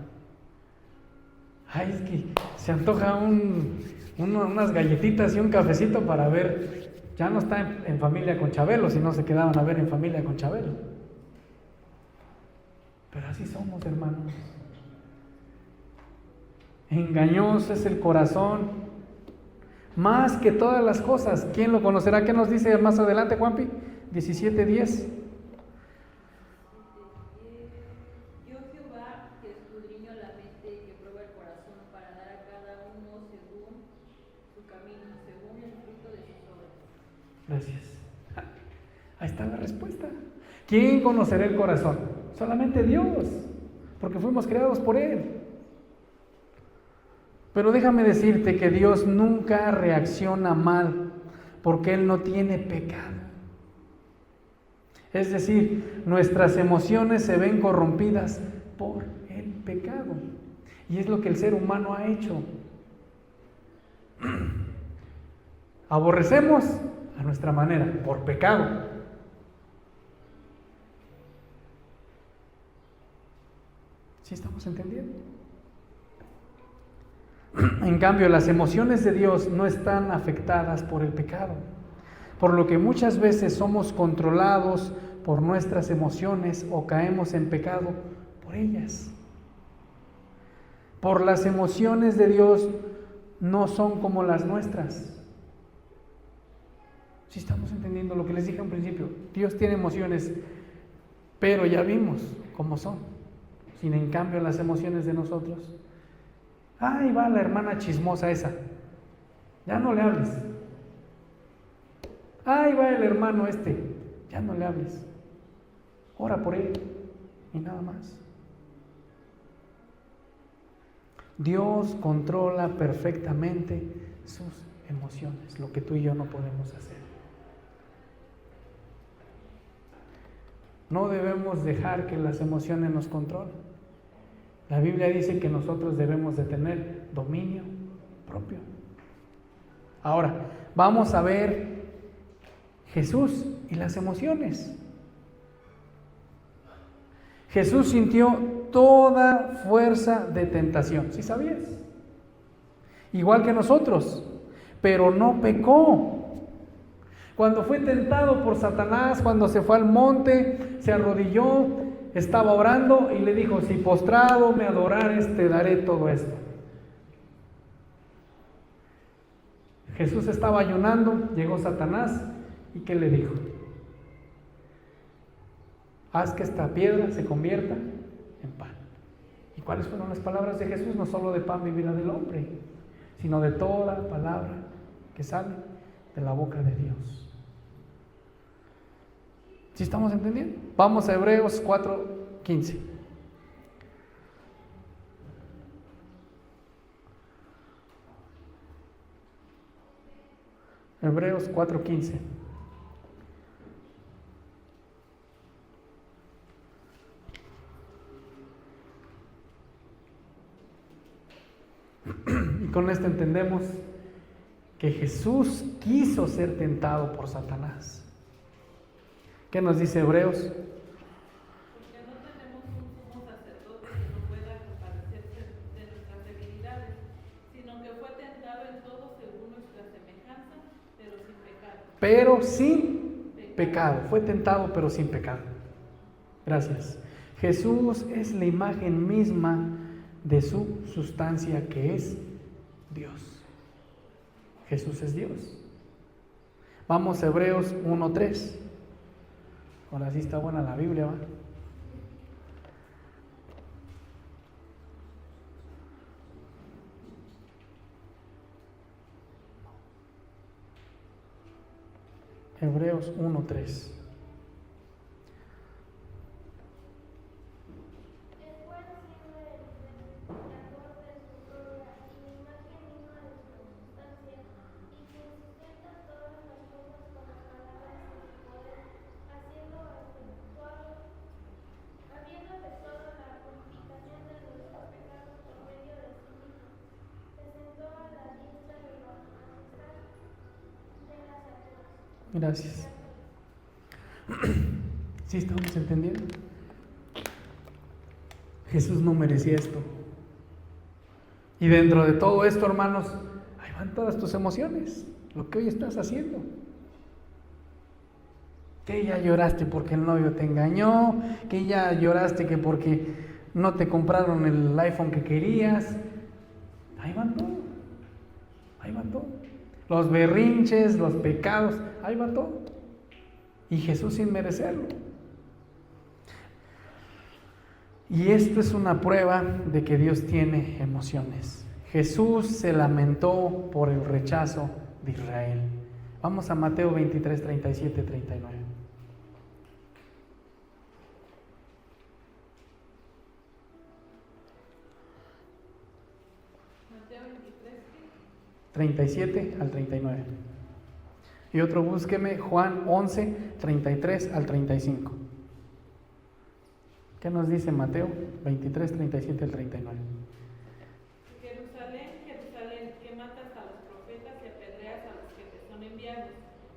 Ay, es que se antoja unas galletitas y un cafecito para ver. Ya no está en familia con Chabelo, si no se quedaban a ver en familia con Chabelo. Pero así somos, hermanos. Engañoso es el corazón, más que todas las cosas. ¿Quién lo conocerá? ¿Qué nos dice más adelante, Juanpi? 17:10. Yo Jehová, que escudriño la mente y que prueba el corazón, para dar a cada uno según su camino, según el fruto de sus obras. Gracias. Ahí está la respuesta. ¿Quién conocerá el corazón? Solamente Dios, porque fuimos creados por Él. Pero déjame decirte que Dios nunca reacciona mal, porque Él no tiene pecado. Es decir, nuestras emociones se ven corrompidas por el pecado. Y es lo que el ser humano ha hecho. Aborrecemos a nuestra manera, por pecado. ¿Sí estamos entendiendo? En cambio, las emociones de Dios no están afectadas por el pecado, por lo que muchas veces somos controlados por nuestras emociones o caemos en pecado por ellas. Por las emociones de Dios no son como las nuestras. ¿Sí estamos entendiendo lo que les dije al principio? Dios tiene emociones, pero ya vimos cómo son. Sin en cambio las emociones de nosotros. Ahí va la hermana chismosa esa. Ya no le hables. Ahí va el hermano este. Ya no le hables. Ora por él. Y nada más. Dios controla perfectamente sus emociones, lo que tú y yo no podemos hacer. No debemos dejar que las emociones nos controlen. La Biblia dice que nosotros debemos de tener dominio propio. Ahora, vamos a ver Jesús y las emociones. Jesús sintió toda fuerza de tentación, ¿sí sabías? Igual que nosotros, pero no pecó. Cuando fue tentado por Satanás, cuando se fue al monte, se arrodilló, estaba orando y le dijo, si postrado me adorares, te daré todo esto. Jesús estaba ayunando, llegó Satanás y ¿qué le dijo? Haz que esta piedra se convierta en pan. ¿Y cuáles fueron las palabras de Jesús? No solo de pan vivirá el hombre, sino de toda palabra que sale de la boca de Dios. ¿Sí estamos entendiendo? Vamos a Hebreos 4:15. Hebreos 4:15. Y con esto entendemos que Jesús quiso ser tentado por Satanás. ¿Qué nos dice Hebreos? Porque no tenemos un sumo sacerdote que no pueda compadecerse de nuestras debilidades, sino que fue tentado en todo según nuestra semejanza, pero sin pecado. Pero sin pecado. Fue tentado, pero sin pecado. Gracias. Jesús es la imagen misma de su sustancia, que es Dios. Jesús es Dios. Vamos a Hebreos 1:3. Ahora sí está buena la Biblia, ¿va? Hebreos 1:3. Gracias. ¿Sí estamos entendiendo? Jesús no merecía esto. Y dentro de todo esto, hermanos, ahí van todas tus emociones, lo que hoy estás haciendo. Que ya lloraste porque el novio te engañó, que ya lloraste que porque no te compraron el iPhone que querías. Ahí van todo. Ahí va todo. Los berrinches, los pecados, ahí va todo. Y Jesús sin merecerlo. Y esto es una prueba de que Dios tiene emociones. Jesús se lamentó por el rechazo de Israel. Vamos a Mateo 23, 37, 39. Mateo 23, 37 al 39. Y otro búsqueme Juan 11, 33 al 35. ¿Qué nos dice Mateo 23, 37 al 39? Jerusalén, Jerusalén, que matas a los profetas y apedreas a los que te son enviados.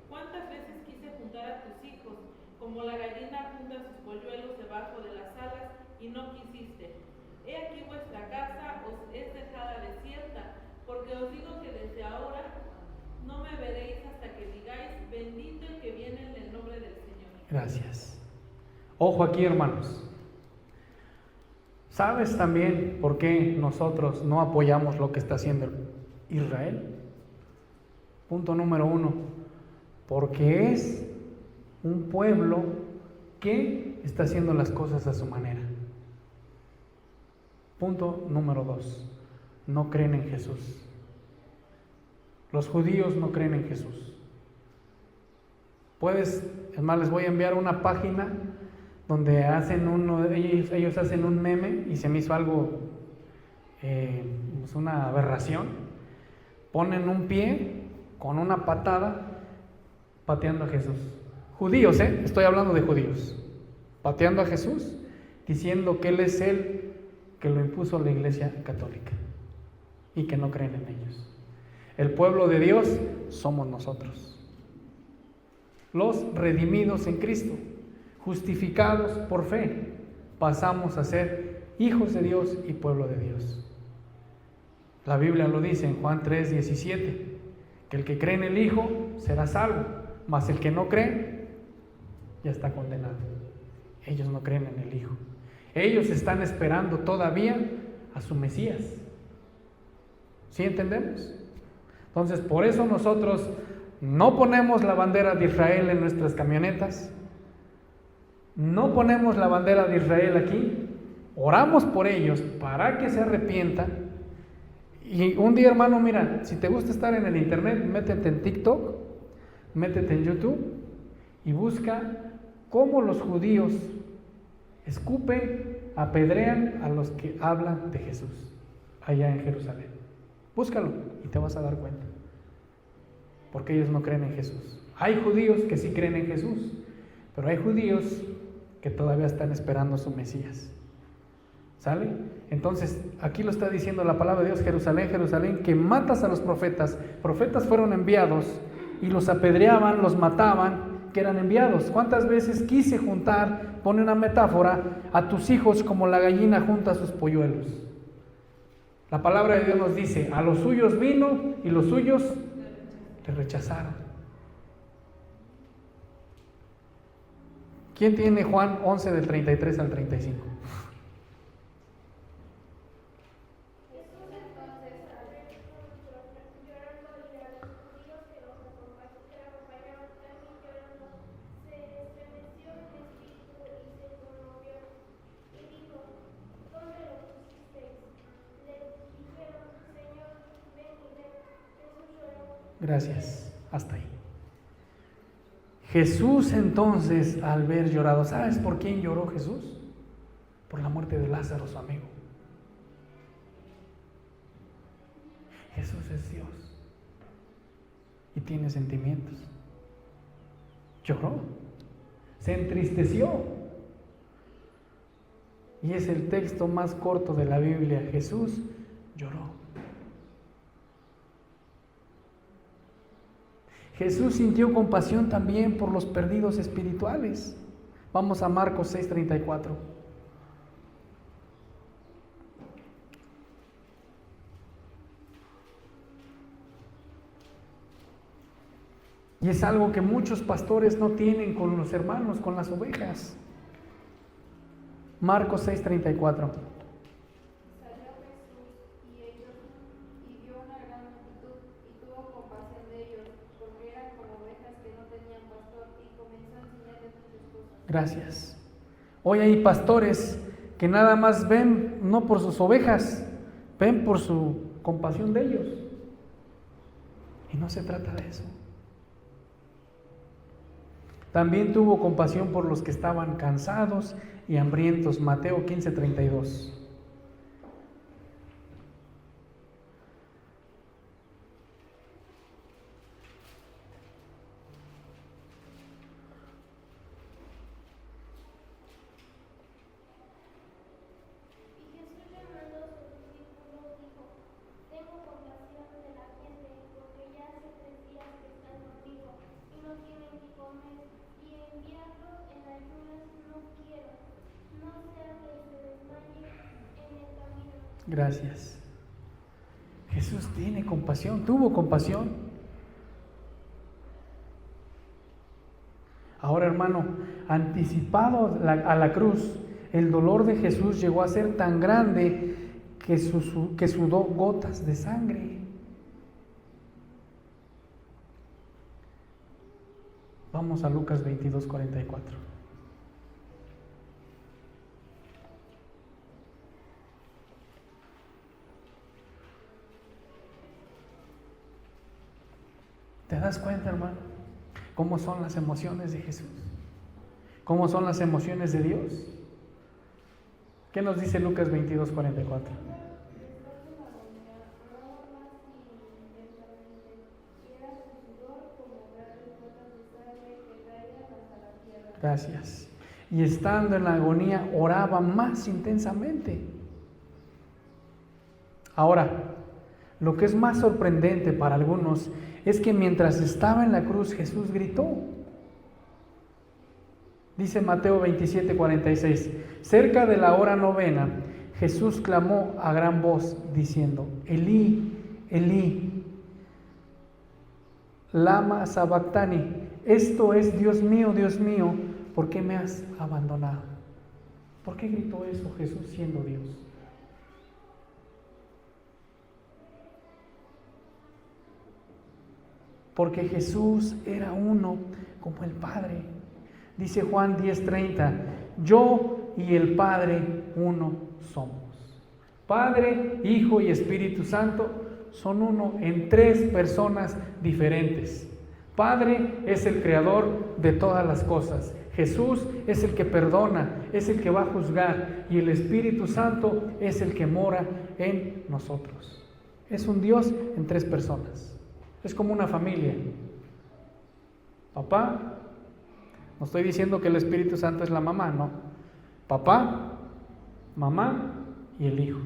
¿Cuántas veces quise juntar a tus hijos, como la gallina junta sus polluelos debajo de las alas, y no quisiste? He aquí vuestra casa os es dejada desierta, porque os digo que desde ahora no me veréis hasta que digáis, bendito el que viene en el nombre del Señor. Gracias. Ojo aquí, hermanos. ¿Sabes también por qué nosotros no apoyamos lo que está haciendo Israel? Punto número 1. Porque es un pueblo que está haciendo las cosas a su manera. Punto número 2. No creen en Jesús. Los judíos no creen en Jesús. Es más, les voy a enviar una página donde ellos hacen un meme y se me hizo algo, una aberración. Ponen un pie con una patada pateando a Jesús. Judíos, estoy hablando de judíos. Pateando a Jesús, diciendo que Él es el que lo impuso la Iglesia Católica y que no creen en ellos. El pueblo de Dios somos nosotros, los redimidos en Cristo, justificados por fe, pasamos a ser hijos de Dios y pueblo de Dios. La Biblia lo dice en Juan 3:17, que el que cree en el Hijo será salvo, mas el que no cree ya está condenado. Ellos no creen en el Hijo. Ellos están esperando todavía a su Mesías. ¿Sí entendemos? Entonces, por eso nosotros no ponemos la bandera de Israel en nuestras camionetas. No ponemos la bandera de Israel aquí. Oramos por ellos para que se arrepientan. Y un día, hermano, mira, si te gusta estar en el internet, métete en TikTok, métete en YouTube y busca cómo los judíos escupen, apedrean a los que hablan de Jesús allá en Jerusalén. Búscalo y te vas a dar cuenta. Porque ellos no creen en Jesús. Hay judíos que sí creen en Jesús, pero hay judíos que todavía están esperando a su Mesías. ¿Sale? Entonces, aquí lo está diciendo la palabra de Dios, Jerusalén, Jerusalén, que matas a los profetas. Profetas fueron enviados y los apedreaban, los mataban, que eran enviados. ¿Cuántas veces quise juntar, pone una metáfora, a tus hijos como la gallina junta sus polluelos? La palabra de Dios nos dice, a los suyos vino y los suyos le rechazaron. ¿Quién tiene Juan 11 del 33 al 35? Gracias, hasta ahí. Jesús entonces, al ver llorado, ¿sabes por quién lloró Jesús? Por la muerte de Lázaro, su amigo. Jesús es Dios y tiene sentimientos. Lloró, se entristeció. Y es el texto más corto de la Biblia. Jesús lloró. Jesús sintió compasión también por los perdidos espirituales. Vamos a Marcos 6:34. Y es algo que muchos pastores no tienen con los hermanos, con las ovejas. Marcos 6:34. Salió Jesús y vio una gran multitud y tuvo compasión de ellos, porque eran como ovejas que no tenían pastor, y comenzó a enseñarles muchas cosas. Gracias. Hoy hay pastores que nada más ven no por sus ovejas, ven por su compasión de ellos. Y no se trata de eso. También tuvo compasión por los que estaban cansados y hambrientos. Mateo 15:32. Y Jesús llamando a sus discípulos dijo: Tengo compasión de la gente, porque ya hace 3 días que están conmigo y no tienen que comer, y enviarlos en ayunas no quiero, no sea que se desmayen en el camino. Gracias. Jesús tiene compasión, tuvo compasión. Ahora, hermano, anticipado a la cruz, el dolor de Jesús llegó a ser tan grande que sudó gotas de sangre. Vamos a Lucas 22:44. ¿Te das cuenta, hermano? ¿Cómo son las emociones de Jesús? ¿Cómo son las emociones de Dios? ¿Qué nos dice Lucas 22:44? Gracias. Y estando en la agonía, oraba más intensamente. Ahora, lo que es más sorprendente para algunos es que mientras estaba en la cruz, Jesús gritó. Dice Mateo 27:46, cerca de la hora novena, Jesús clamó a gran voz diciendo: Elí, Elí, lama sabactani. Esto es: Dios mío, ¿por qué me has abandonado? ¿Por qué gritó eso Jesús siendo Dios? Porque Jesús era uno como el Padre. Dice Juan 10:30, yo y el Padre uno somos. Padre, Hijo y Espíritu Santo son uno en 3 personas diferentes. Padre es el creador de todas las cosas. Jesús es el que perdona, es el que va a juzgar, y el Espíritu Santo es el que mora en nosotros. Es un Dios en 3 personas. Es como una familia. Papá, no estoy diciendo que el Espíritu Santo es la mamá, no. Papá, mamá y el Hijo.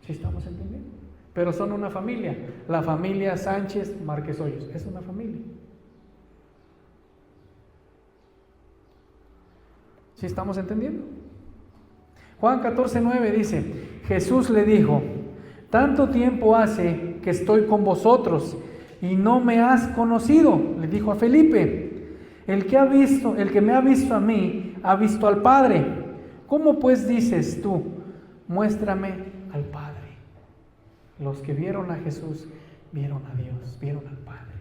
¿Sí estamos entendiendo? Pero son una familia. La familia Sánchez Márquez Hoyos es una familia. ¿Sí estamos entendiendo? Juan 14:9 dice, Jesús le dijo: tanto tiempo hace que estoy con vosotros y no me has conocido, le dijo a Felipe. El que me ha visto a mí, ha visto al Padre. ¿Cómo pues dices tú, muéstrame al Padre? Los que vieron a Jesús, vieron a Dios, vieron al Padre.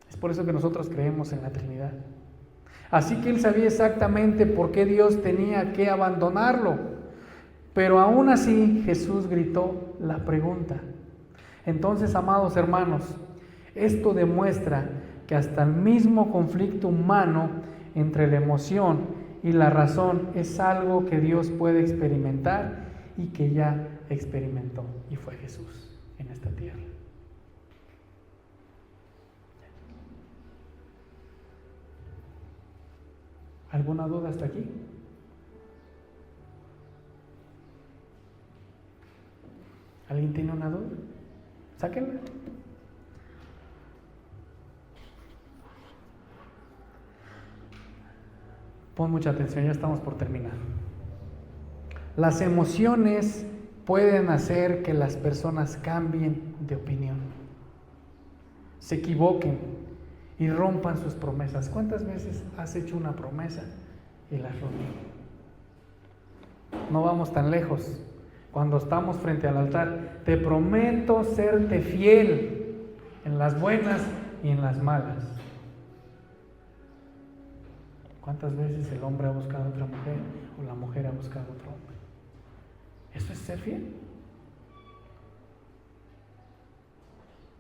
Es por eso que nosotros creemos en la Trinidad. Así que él sabía exactamente por qué Dios tenía que abandonarlo. Pero aún así Jesús gritó la pregunta. Entonces, amados hermanos, Esto demuestra que hasta el mismo conflicto humano entre la emoción y la razón es algo que Dios puede experimentar y que ya experimentó, y fue Jesús en esta tierra. ¿Alguna duda hasta aquí? ¿Alguien tiene una duda? Sáquenla. Pon mucha atención, ya estamos por terminar. Las emociones pueden hacer que las personas cambien de opinión, se equivoquen y rompan sus promesas. ¿Cuántas veces has hecho una promesa y la has roto? No vamos tan lejos. Cuando estamos frente al altar, te prometo serte fiel en las buenas y en las malas. ¿Cuántas veces el hombre ha buscado a otra mujer o la mujer ha buscado a otro hombre? ¿Eso es ser fiel?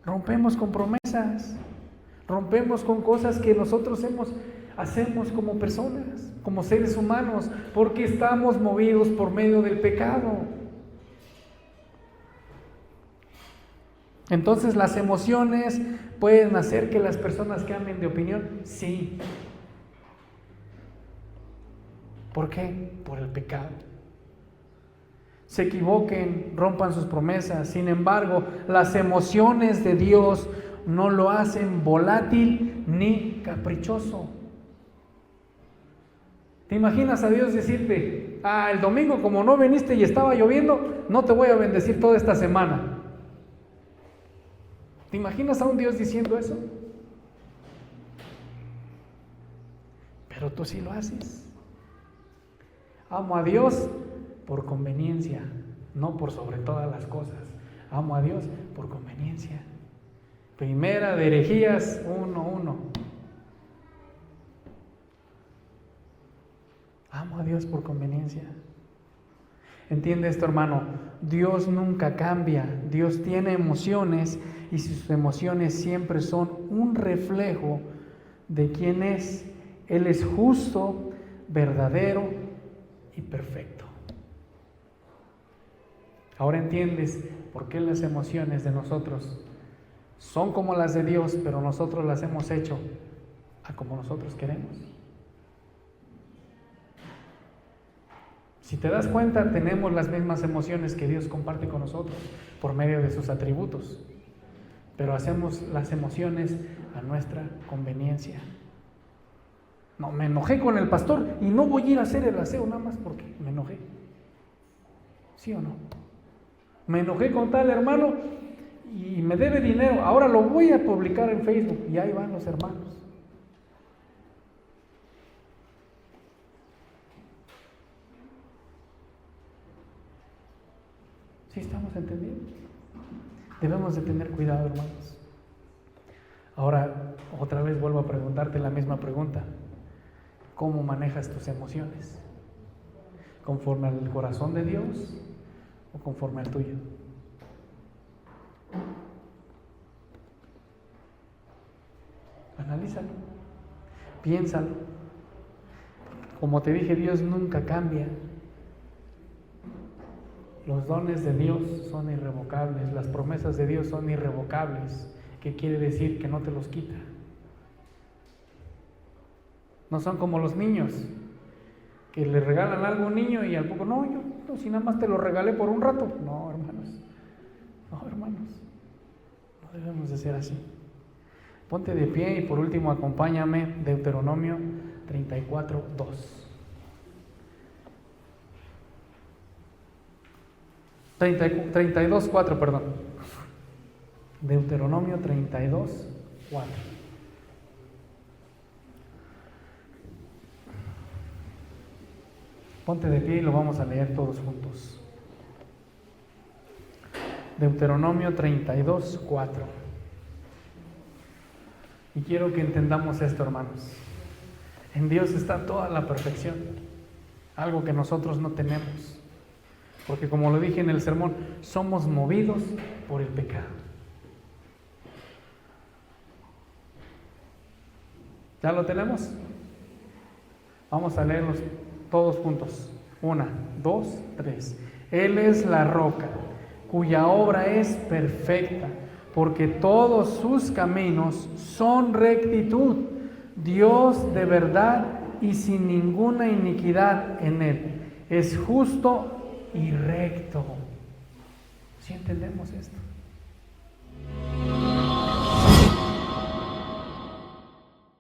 Rompemos con promesas, rompemos con cosas que nosotros hacemos como personas, como seres humanos, porque estamos movidos por medio del pecado. Entonces, ¿las emociones pueden hacer que las personas cambien de opinión? Sí. ¿Por qué? Por el pecado. Se equivoquen, rompan sus promesas. Sin embargo, las emociones de Dios no lo hacen volátil ni caprichoso. ¿Te imaginas a Dios decirte, el domingo como no viniste y estaba lloviendo, no te voy a bendecir toda esta semana? ¿Te imaginas a un Dios diciendo eso? Pero tú sí lo haces. Amo a Dios por conveniencia, no por sobre todas las cosas. Amo a Dios por conveniencia. Primera de Herejías 1:1. Amo a Dios por conveniencia. Entiende esto, hermano. Dios nunca cambia. Dios tiene emociones y sus emociones siempre son un reflejo de quién es. Él es justo, verdadero y perfecto. Ahora entiendes por qué las emociones de nosotros son como las de Dios, pero nosotros las hemos hecho a como nosotros queremos. Si te das cuenta, tenemos las mismas emociones que Dios comparte con nosotros por medio de sus atributos, pero hacemos las emociones a nuestra conveniencia. No, me enojé con el pastor y no voy a ir a hacer el aseo nada más porque me enojé. ¿Sí o no? Me enojé con tal hermano y me debe dinero, ahora lo voy a publicar en Facebook y ahí van los hermanos. ¿Sí estamos entendiendo? Debemos de tener cuidado, hermanos. Ahora, otra vez vuelvo a preguntarte la misma pregunta. ¿Cómo manejas tus emociones? ¿Conforme al corazón de Dios o conforme al tuyo? Analízalo, piénsalo. Como te dije, Dios nunca cambia. Los dones de Dios son irrevocables, las promesas de Dios son irrevocables, que quiere decir que no te los quita. No son como los niños, que le regalan algo a un niño y al poco, no, si nada más te lo regalé por un rato. No, hermanos, no debemos de ser así. Ponte de pie y por último acompáñame, Deuteronomio 34:2. Deuteronomio 32:4. Ponte de pie y lo vamos a leer todos juntos. Deuteronomio 32:4. Y quiero que entendamos esto, hermanos. En Dios está toda la perfección, algo que nosotros no tenemos. Porque como lo dije en el sermón, somos movidos por el pecado. ¿Ya lo tenemos? Vamos a leerlos todos juntos. 1, 2, 3. Él es la roca, cuya obra es perfecta, porque todos sus caminos son rectitud. Dios de verdad y sin ninguna iniquidad en él. Es justo y recto. ¿Sí entendemos esto?